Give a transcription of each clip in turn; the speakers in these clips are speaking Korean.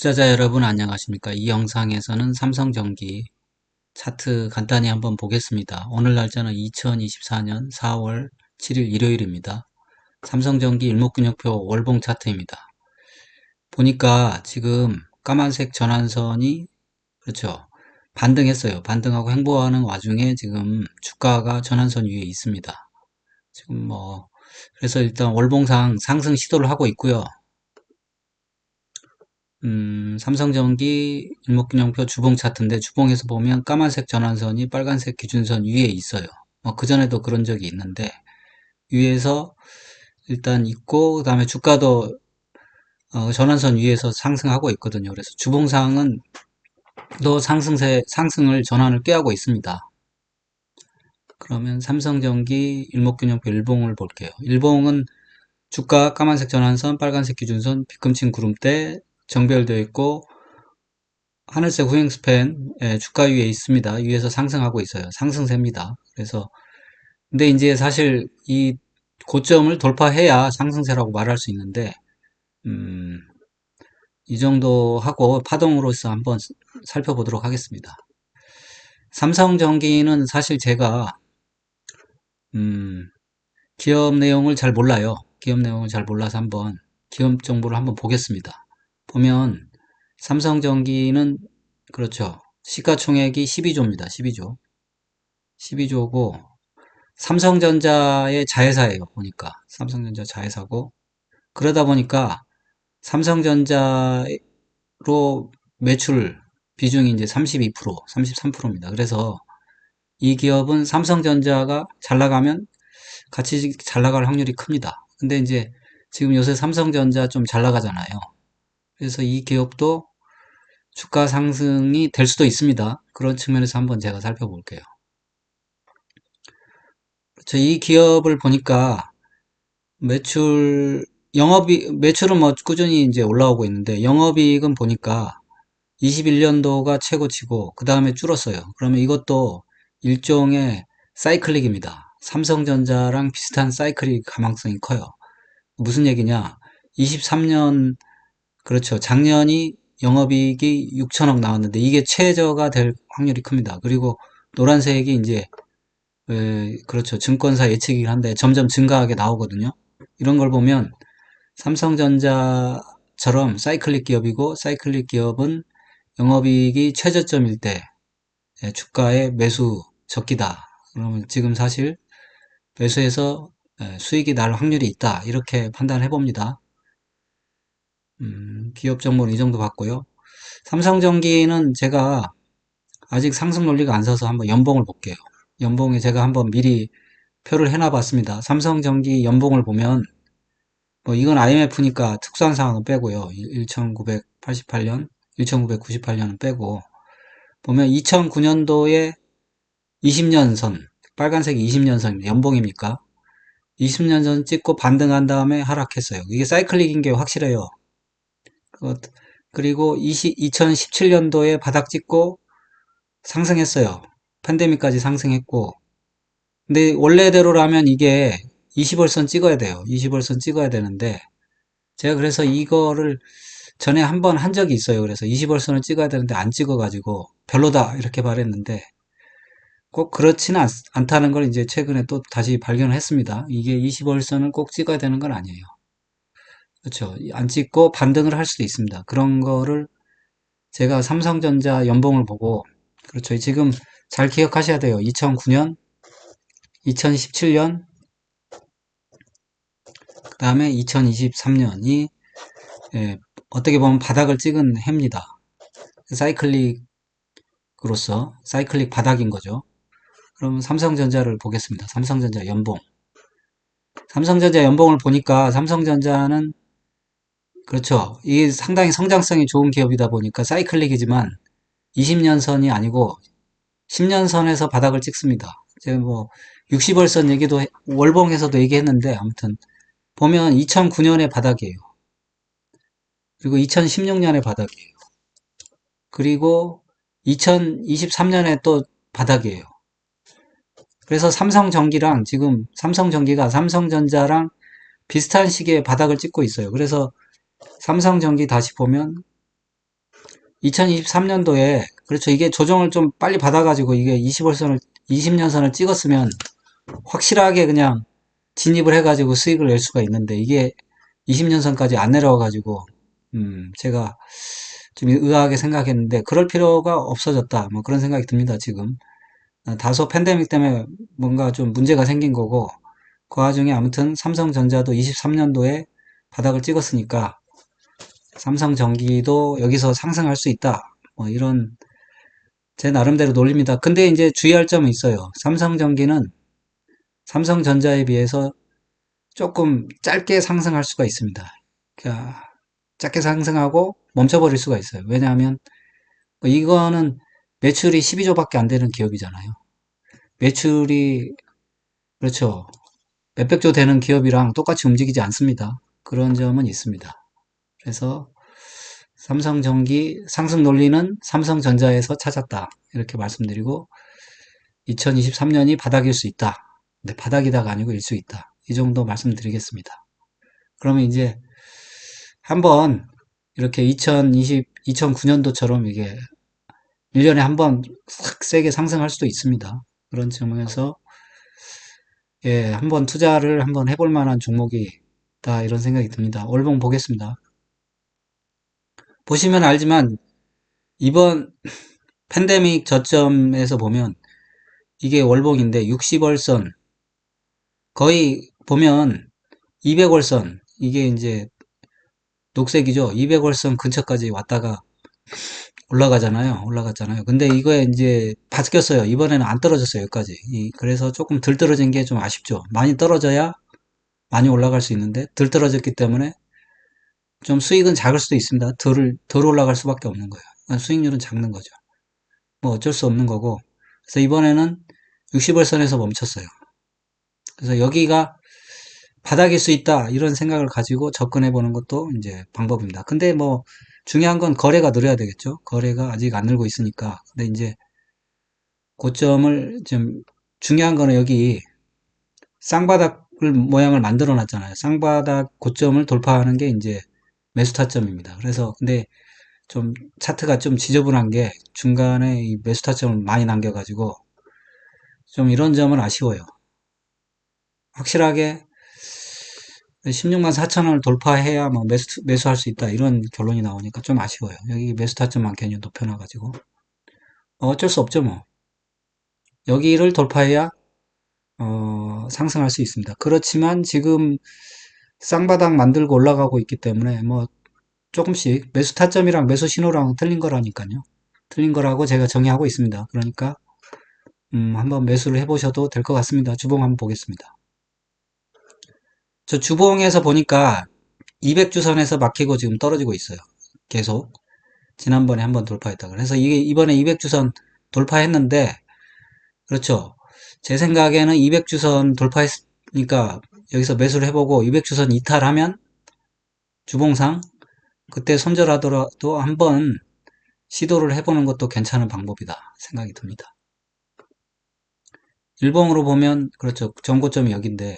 투자자 여러분 안녕하십니까? 이 영상에서는 삼성전기 차트 간단히 한번 보겠습니다. 오늘 날짜는 2024년 4월 7일 일요일입니다. 삼성전기 일목균형표 월봉 차트입니다. 보니까 지금 까만색 전환선이 그렇죠. 반등했어요. 반등하고 횡보하는 와중에 지금 주가가 전환선 위에 있습니다. 지금 그래서 일단 월봉상 상승 시도를 하고 있고요. 삼성전기 일목균형표 주봉 차트인데 주봉에서 보면 까만색 전환선이 빨간색 기준선 위에 있어요. 그전에도 그런 적이 있는데 위에서 일단 있고 그 다음에 주가도 전환선 위에서 상승하고 있거든요. 그래서 주봉상은 또 상승을 전환을 꾀하고 있습니다. 그러면 삼성전기 일목균형표 일봉을 볼게요. 일봉은 주가 까만색 전환선, 빨간색 기준선, 빗금친 구름대 정별되어 있고 하늘색 후행 스팬 주가 위에 있습니다. 위에서 상승하고 있어요. 상승세입니다. 그래서 근데 이제 사실 이 고점을 돌파해야 상승세라고 말할 수 있는데 음, 이 정도 하고 파동으로서 한번 살펴보도록 하겠습니다. 삼성전기는 사실 제가 음, 기업 내용을 잘 몰라요. 기업 내용을 잘 몰라서 한번 기업 정보를 한번 보겠습니다. 보면 삼성전기는 그렇죠. 시가총액이 12조입니다. 12조. 12조고 삼성전자의 자회사예요. 보니까 삼성전자 자회사고 그러다 보니까 삼성전자로 매출 비중이 이제 32%, 33%입니다. 그래서 이 기업은 삼성전자가 잘 나가면 같이 잘 나갈 확률이 큽니다. 근데 이제 지금 요새 삼성전자 좀 잘 나가잖아요. 그래서 이 기업도 주가 상승이 될 수도 있습니다. 그런 측면에서 한번 제가 살펴볼게요. 그렇죠. 이 기업을 보니까 매출은 뭐 꾸준히 이제 올라오고 있는데, 영업이익은 보니까 21년도가 최고치고, 그 다음에 줄었어요. 그러면 이것도 일종의 사이클릭입니다. 삼성전자랑 비슷한 사이클릭 가망성이 커요. 무슨 얘기냐? 23년, 그렇죠. 작년이 영업이익이 6천억 나왔는데, 이게 최저가 될 확률이 큽니다. 그리고 노란색이 이제 그렇죠. 증권사 예측이긴 한데 점점 증가하게 나오거든요. 이런 걸 보면 삼성전자처럼 사이클릭 기업이고 사이클릭 기업은 영업이익이 최저점일 때 주가의 매수 적기다. 그러면 지금 사실 매수해서 수익이 날 확률이 있다. 이렇게 판단해 봅니다. 기업 정보는 이 정도 봤고요. 삼성전기는 제가 아직 상승 논리가 안 서서 한번 연봉을 볼게요. 연봉에 제가 한번 미리 표를 해놔 봤습니다. 삼성전기 연봉을 보면 이건 IMF니까 특수한 상황은 빼고요. 1988년, 1998년은 빼고 보면 2009년도에 20년 선, 빨간색이 20년 선 연봉입니까? 20년 선 찍고 반등한 다음에 하락했어요. 이게 사이클릭인 게 확실해요. 그리고 2017년도에 바닥 찍고 상승했어요. 팬데믹까지 상승했고 근데 원래대로라면 이게 20월선 찍어야 돼요. 20월선 찍어야 되는데 제가 그래서 이거를 전에 한번 한 적이 있어요. 그래서 20월선을 찍어야 되는데 안 찍어가지고 별로다 이렇게 말했는데 꼭 그렇지는 않다는 걸 이제 최근에 또 다시 발견을 했습니다. 이게 20월선을 꼭 찍어야 되는 건 아니에요. 그렇죠. 안 찍고 반등을 할 수도 있습니다. 그런 거를 제가 삼성전자 연봉을 보고 그렇죠. 지금 잘 기억하셔야 돼요. 2009년, 2017년, 그 다음에 2023년이 어떻게 보면 바닥을 찍은 해입니다. 사이클릭으로서 사이클릭 바닥인 거죠. 그럼 삼성전자를 보겠습니다. 삼성전자 연봉. 삼성전자 연봉을 보니까 삼성전자는 그렇죠. 이게 상당히 성장성이 좋은 기업이다 보니까 사이클릭이지만 20년 선이 아니고 10년 선에서 바닥을 찍습니다. 제가 60월선 얘기도 월봉에서도 얘기했는데 아무튼 보면 2009년의 바닥이에요. 그리고 2016년의 바닥이에요. 그리고 2023년에 또 바닥이에요. 그래서 삼성전기랑 지금 삼성전기가 삼성전자랑 비슷한 시기에 바닥을 찍고 있어요. 그래서 삼성전기 다시 보면 2023년도에, 그렇죠. 이게 조정을 좀 빨리 받아가지고 이게 20월선을, 20년선을 찍었으면 확실하게 그냥 진입을 해가지고 수익을 낼 수가 있는데 이게 20년선까지 안 내려와가지고, 제가 좀 의아하게 생각했는데 그럴 필요가 없어졌다. 뭐 그런 생각이 듭니다, 지금. 다소 팬데믹 때문에 뭔가 좀 문제가 생긴 거고, 그 와중에 아무튼 삼성전자도 23년도에 바닥을 찍었으니까 삼성전기도 여기서 상승할 수 있다. 뭐 이런 제 나름대로 논리입니다. 근데 이제 주의할 점은 있어요. 삼성전기는 삼성전자에 비해서 조금 짧게 상승할 수가 있습니다. 그러니까 짧게 상승하고 멈춰버릴 수가 있어요. 왜냐하면 이거는 매출이 12조밖에 안 되는 기업이잖아요. 매출이 그렇죠. 몇백 조 되는 기업이랑 똑같이 움직이지 않습니다. 그런 점은 있습니다. 그래서 삼성전기 상승 논리는 삼성전자에서 찾았다. 이렇게 말씀드리고 2023년이 바닥일 수 있다. 근데 바닥이다가 아니고 일 수 있다. 이 정도 말씀드리겠습니다. 그러면 이제 한번 이렇게 2009년도처럼 이게 1년에 한번 싹 세게 상승할 수도 있습니다. 그런 측면에서 예, 한번 투자를 한번 해볼 만한 종목이다 이런 생각이 듭니다. 월봉 보겠습니다. 보시면 알지만 이번 팬데믹 저점에서 보면 이게 월봉인데 60월선 거의 보면 200월선 이게 이제 녹색이죠. 200월선 근처까지 왔다가 올라갔잖아요. 근데 이거에 이제 바뀌었어요. 이번에는 안 떨어졌어요. 여기까지. 그래서 조금 덜 떨어진 게 좀 아쉽죠. 많이 떨어져야 많이 올라갈 수 있는데 덜 떨어졌기 때문에 좀 수익은 작을 수도 있습니다. 덜 올라갈 수밖에 없는 거예요. 그러니까 수익률은 작는 거죠. 뭐 어쩔 수 없는 거고. 그래서 이번에는 60월선에서 멈췄어요. 그래서 여기가 바닥일 수 있다 이런 생각을 가지고 접근해 보는 것도 이제 방법입니다. 근데 뭐 중요한 건 거래가 늘어야 되겠죠. 거래가 아직 안 늘고 있으니까. 근데 이제 고점을 좀 중요한 거는 여기 쌍바닥을 모양을 만들어 놨잖아요. 쌍바닥 고점을 돌파하는 게 이제 매수 타점입니다. 그래서 근데 좀 차트가 좀 지저분한 게 중간에 이 매수 타점을 많이 남겨가지고 좀 이런 점은 아쉬워요. 확실하게 16만 4천 원을 돌파해야 뭐 매수할 수 있다 이런 결론이 나오니까 좀 아쉬워요. 여기 매수 타점만 괜히 높여놔가지고 어쩔 수 없죠 뭐. 여기를 돌파해야 상승할 수 있습니다. 그렇지만 지금 쌍바닥 만들고 올라가고 있기 때문에 뭐 조금씩 매수 타점이랑 매수 신호랑 틀린 거라니까요. 틀린 거라고 제가 정의하고 있습니다. 그러니까 한번 매수를 해보셔도 될 것 같습니다. 주봉 한번 보겠습니다. 저 주봉에서 보니까 200주선에서 막히고 지금 떨어지고 있어요. 계속. 지난번에 한번 돌파했다. 그래서 이게 이번에 200주선 돌파했는데, 그렇죠. 제 생각에는 200주선 돌파했으니까 여기서 매수를 해보고 200주선 이탈하면 주봉상 그때 손절하더라도 한번 시도를 해보는 것도 괜찮은 방법이다 생각이 듭니다. 일봉으로 보면 그렇죠. 전고점이 여기인데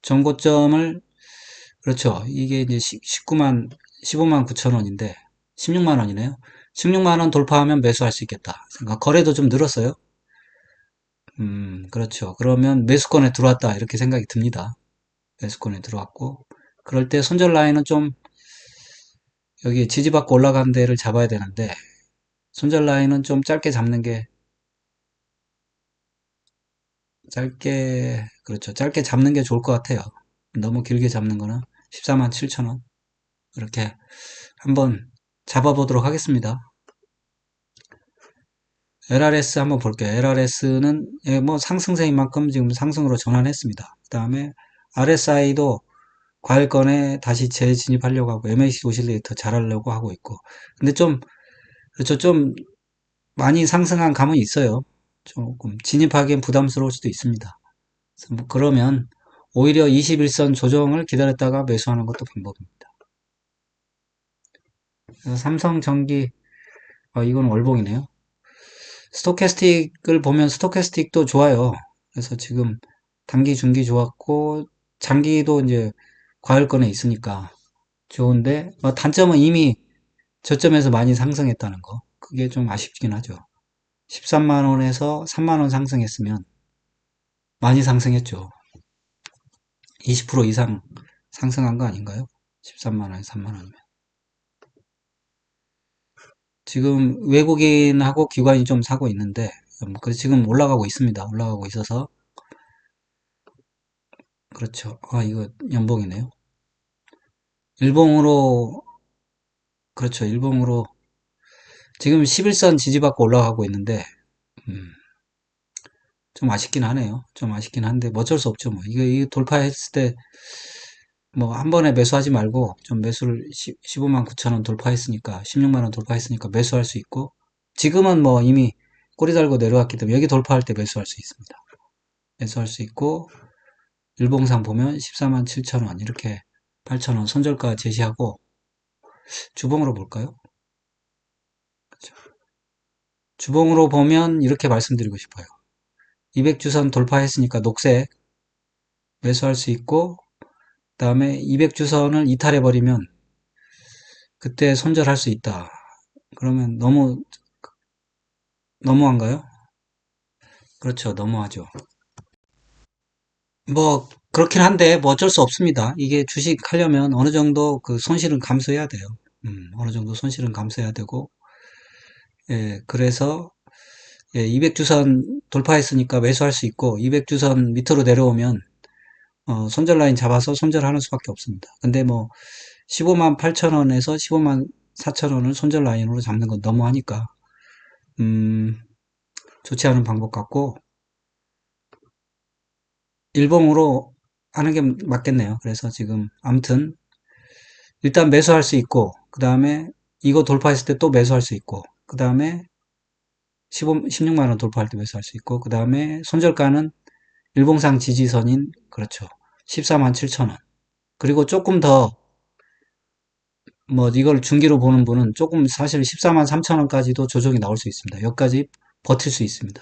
전고점을 그렇죠. 이게 이제 19만 15만 9천 원인데 16만 원이네요. 16만 원 돌파하면 매수할 수 있겠다. 거래도 좀 늘었어요. 그렇죠. 그러면 매수권에 들어왔다 이렇게 생각이 듭니다. 매수권에 들어왔고 그럴 때 손절 라인은 좀 여기 지지받고 올라가는 데를 잡아야 되는데 손절 라인은 좀 짧게 잡는 게 짧게 그렇죠. 짧게 잡는 게 좋을 것 같아요. 너무 길게 잡는 거는 14만 7천 원 이렇게 한번 잡아보도록 하겠습니다. LRS 한번 볼게요. LRS는 뭐 상승세인 만큼 지금 상승으로 전환했습니다. 그 다음에 RSI도 과열권에 다시 재진입하려고 하고 MACD 오실레이터 잘하려고 하고 있고 근데 좀 그렇죠. 좀 많이 상승한 감은 있어요. 조금 진입하기엔 부담스러울 수도 있습니다. 그래서 뭐 그러면 오히려 21선 조정을 기다렸다가 매수하는 것도 방법입니다. 그래서 삼성전기 이건 월봉이네요. 스토캐스틱을 보면 스토캐스틱도 좋아요. 그래서 지금 단기, 중기 좋았고 장기도 이제 과열권에 있으니까 좋은데 단점은 이미 저점에서 많이 상승했다는 거. 그게 좀 아쉽긴 하죠. 13만 원에서 3만 원 상승했으면 많이 상승했죠. 20% 이상 상승한 거 아닌가요? 13만 원에 3만 원이면. 지금 외국인하고 기관이 좀 사고 있는데, 그래서 지금 올라가고 있습니다. 올라가고 있어서. 그렇죠. 아, 이거 연봉이네요. 일봉으로, 그렇죠. 일봉으로 지금 11선 지지받고 올라가고 있는데, 음, 좀 아쉽긴 하네요. 좀 아쉽긴 한데, 뭐 어쩔 수 없죠. 뭐. 이거 돌파했을 때, 뭐, 한 번에 매수하지 말고, 좀 매수를 15만 9천 원 돌파했으니까, 16만 원 돌파했으니까 매수할 수 있고, 지금은 뭐 이미 꼬리 달고 내려왔기 때문에, 여기 돌파할 때 매수할 수 있습니다. 매수할 수 있고, 일봉상 보면 14만 7천 원, 이렇게 8천 원 손절가 제시하고, 주봉으로 볼까요? 그렇죠. 주봉으로 보면 이렇게 말씀드리고 싶어요. 200주선 돌파했으니까 녹색 매수할 수 있고, 그 다음에 200주선을 이탈해버리면 그때 손절할 수 있다. 그러면 너무한가요? 그렇죠. 너무하죠. 뭐, 그렇긴 한데, 뭐 어쩔 수 없습니다. 이게 주식 하려면 어느 정도 그 손실은 감수해야 돼요. 어느 정도 손실은 감수해야 되고, 예, 그래서, 예, 200주선 돌파했으니까 매수할 수 있고, 200주선 밑으로 내려오면, 손절 라인 잡아서 손절하는 수밖에 없습니다. 근데 뭐, 15만 8천 원에서 15만 4천 원을 손절 라인으로 잡는 건 너무하니까, 음, 좋지 않은 방법 같고, 일봉으로 하는 게 맞겠네요. 그래서 지금, 아무튼, 일단 매수할 수 있고, 그 다음에 이거 돌파했을 때 또 매수할 수 있고, 그 다음에 16만 원 돌파할 때 매수할 수 있고, 그 다음에 손절가는 일봉상 지지선인, 그렇죠. 14만 7천 원. 그리고 조금 더, 뭐, 이걸 중기로 보는 분은 조금 사실 14만 3천 원까지도 조정이 나올 수 있습니다. 여기까지 버틸 수 있습니다.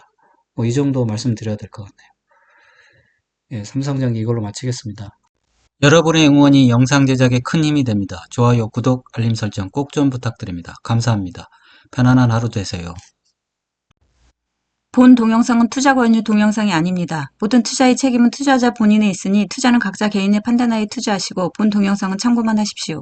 뭐, 이 정도 말씀드려야 될 것 같네요. 예, 삼성전기 이걸로 마치겠습니다. 여러분의 응원이 영상 제작에 큰 힘이 됩니다. 좋아요, 구독, 알림 설정 꼭 좀 부탁드립니다. 감사합니다. 편안한 하루 되세요. 본 동영상은 투자 권유 동영상이 아닙니다. 모든 투자의 책임은 투자자 본인에 있으니 투자는 각자 개인의 판단하에 투자하시고 본 동영상은 참고만 하십시오.